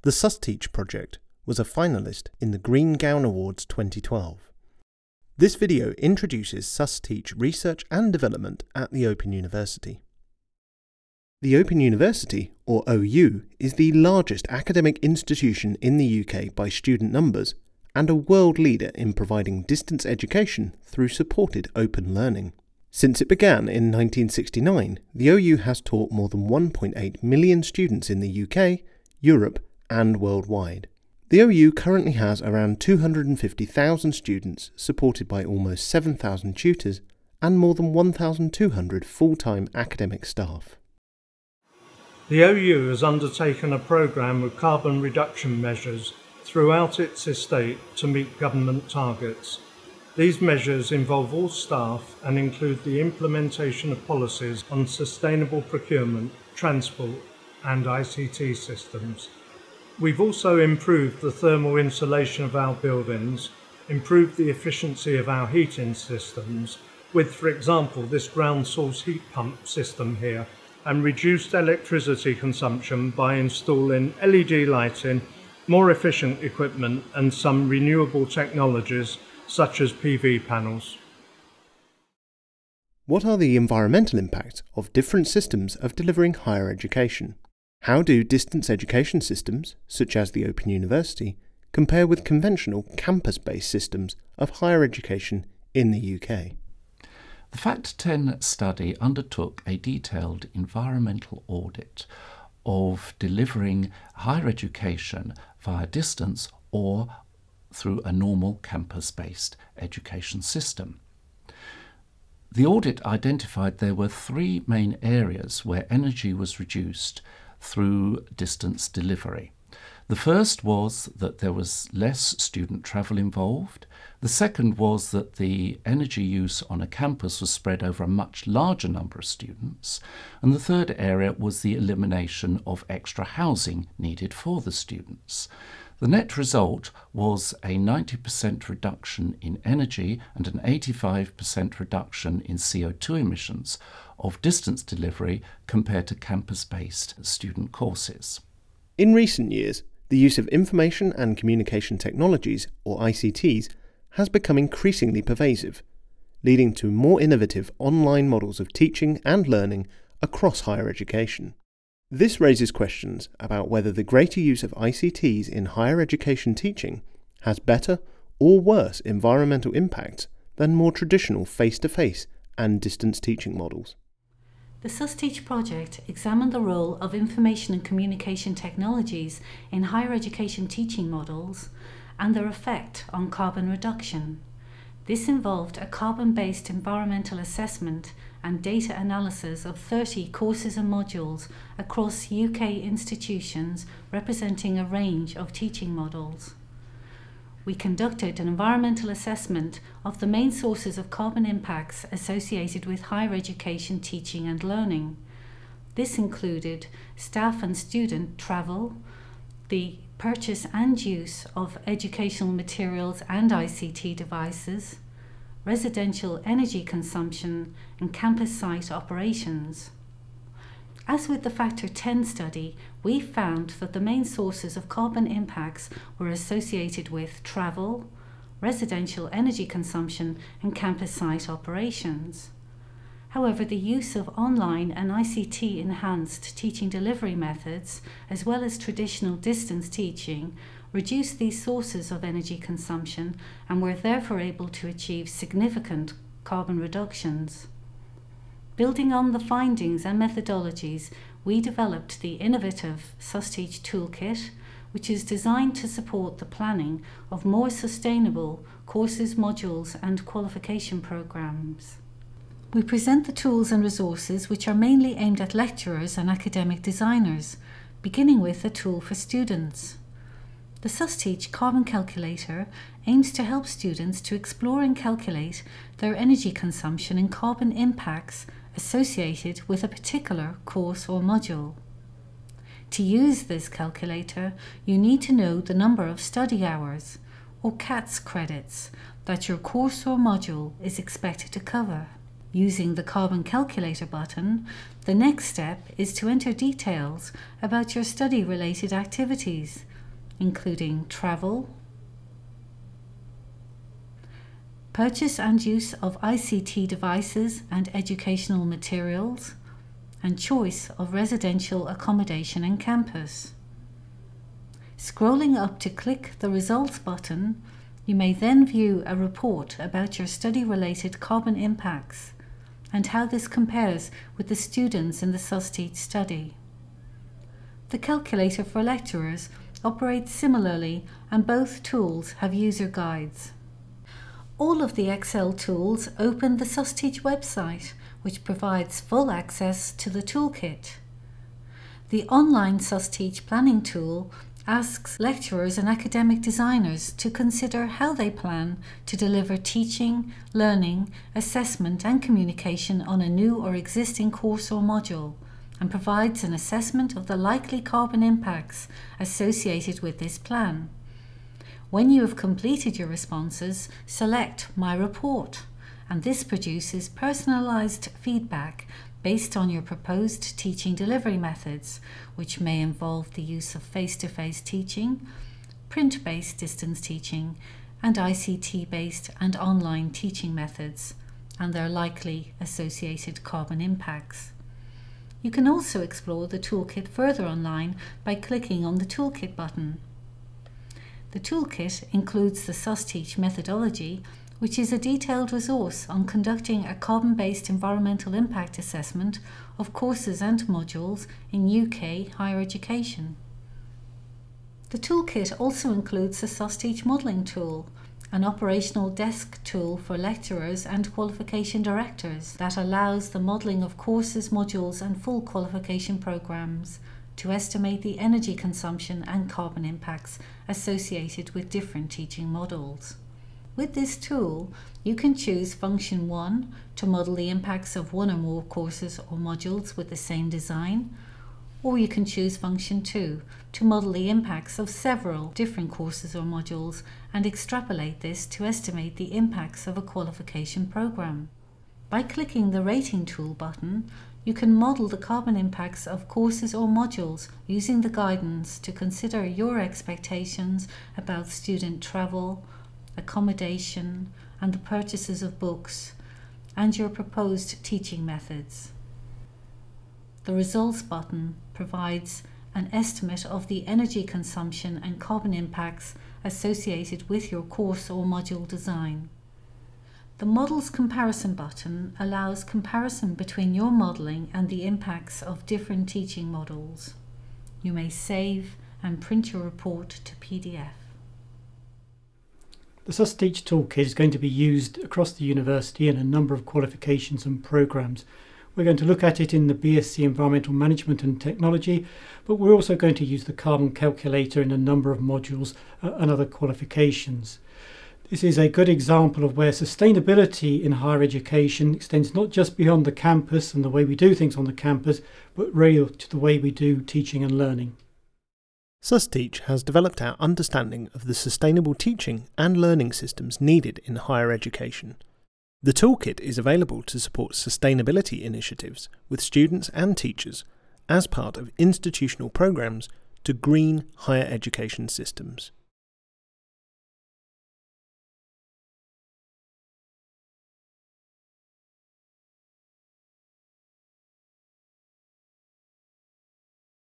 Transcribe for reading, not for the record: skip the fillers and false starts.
The SusTEACH project was a finalist in the Green Gown Awards 2012. This video introduces SusTEACH research and development at the Open University. The Open University, or OU, is the largest academic institution in the UK by student numbers and a world leader in providing distance education through supported open learning. Since it began in 1969, the OU has taught more than 1.8 million students in the UK, Europe, and worldwide. The OU currently has around 250,000 students supported by almost 7,000 tutors and more than 1,200 full-time academic staff. The OU has undertaken a programme of carbon reduction measures throughout its estate to meet government targets. These measures involve all staff and include the implementation of policies on sustainable procurement, transport and ICT systems. We've also improved the thermal insulation of our buildings, improved the efficiency of our heating systems with, for example, this ground source heat pump system here, and reduced electricity consumption by installing LED lighting, more efficient equipment and some renewable technologies such as PV panels. What are the environmental impacts of different systems of delivering higher education? How do distance education systems, such as the Open University, compare with conventional campus-based systems of higher education in the UK? The Fact 10 study undertook a detailed environmental audit of delivering higher education via distance or through a normal campus-based education system. The audit identified there were three main areas where energy was reduced through distance delivery. The first was that there was less student travel involved. The second was that the energy use on a campus was spread over a much larger number of students. And the third area was the elimination of extra housing needed for the students. The net result was a 90% reduction in energy and an 85% reduction in CO2 emissions of distance delivery compared to campus-based student courses. In recent years, the use of information and communication technologies, or ICTs, has become increasingly pervasive, leading to more innovative online models of teaching and learning across higher education. This raises questions about whether the greater use of ICTs in higher education teaching has better or worse environmental impacts than more traditional face-to-face and distance teaching models. The SusTEACH project examined the role of information and communication technologies in higher education teaching models and their effect on carbon reduction. This involved a carbon-based environmental assessment and data analysis of 30 courses and modules across UK institutions representing a range of teaching models. We conducted an environmental assessment of the main sources of carbon impacts associated with higher education teaching and learning. This included staff and student travel, the purchase and use of educational materials and ICT devices, residential energy consumption and campus site operations. As with the Factor 10 study, we found that the main sources of carbon impacts were associated with travel, residential energy consumption and campus site operations. However, the use of online and ICT-enhanced teaching delivery methods, as well as traditional distance teaching, reduced these sources of energy consumption and were therefore able to achieve significant carbon reductions. Building on the findings and methodologies, we developed the innovative SusTEACH toolkit, which is designed to support the planning of more sustainable courses, modules and qualification programs. We present the tools and resources which are mainly aimed at lecturers and academic designers, beginning with a tool for students. The SusTEACH Carbon Calculator aims to help students to explore and calculate their energy consumption and carbon impacts associated with a particular course or module. To use this calculator, you need to know the number of study hours, or CATS credits, that your course or module is expected to cover. Using the Carbon Calculator button, the next step is to enter details about your study-related activities, including travel, purchase and use of ICT devices and educational materials, and choice of residential accommodation and campus. Scrolling up to click the Results button, you may then view a report about your study-related carbon impacts and how this compares with the students in the SusTEACH study. The calculator for lecturers operates similarly, and both tools have user guides. All of the Excel tools open the SusTEACH website, which provides full access to the toolkit. The online SusTEACH planning tool asks lecturers and academic designers to consider how they plan to deliver teaching, learning, assessment and communication on a new or existing course or module, and provides an assessment of the likely carbon impacts associated with this plan. When you have completed your responses, select My Report, and this produces personalized feedback based on your proposed teaching delivery methods, which may involve the use of face-to-face teaching, print-based distance teaching, and ICT-based and online teaching methods, and their likely associated carbon impacts. You can also explore the toolkit further online by clicking on the Toolkit button. The toolkit includes the SusTEACH methodology, which is a detailed resource on conducting a carbon-based environmental impact assessment of courses and modules in UK higher education. The toolkit also includes the SusTEACH modelling tool, an operational desk tool for lecturers and qualification directors that allows the modelling of courses, modules and full qualification programmes to estimate the energy consumption and carbon impacts associated with different teaching models. With this tool, you can choose Function 1 to model the impacts of one or more courses or modules with the same design, or you can choose Function 2 to model the impacts of several different courses or modules and extrapolate this to estimate the impacts of a qualification program. By clicking the Rating Tool button, you can model the carbon impacts of courses or modules using the guidance to consider your expectations about student travel, accommodation, and the purchases of books, and your proposed teaching methods. The Results button provides an estimate of the energy consumption and carbon impacts associated with your course or module design. The Models Comparison button allows comparison between your modelling and the impacts of different teaching models. You may save and print your report to PDF. The SusTEACH toolkit is going to be used across the university in a number of qualifications and programmes. We're going to look at it in the BSc Environmental Management and Technology, but we're also going to use the carbon calculator in a number of modules and other qualifications. This is a good example of where sustainability in higher education extends not just beyond the campus and the way we do things on the campus, but really to the way we do teaching and learning. SusTEACH has developed our understanding of the sustainable teaching and learning systems needed in higher education. The toolkit is available to support sustainability initiatives with students and teachers as part of institutional programs to green higher education systems.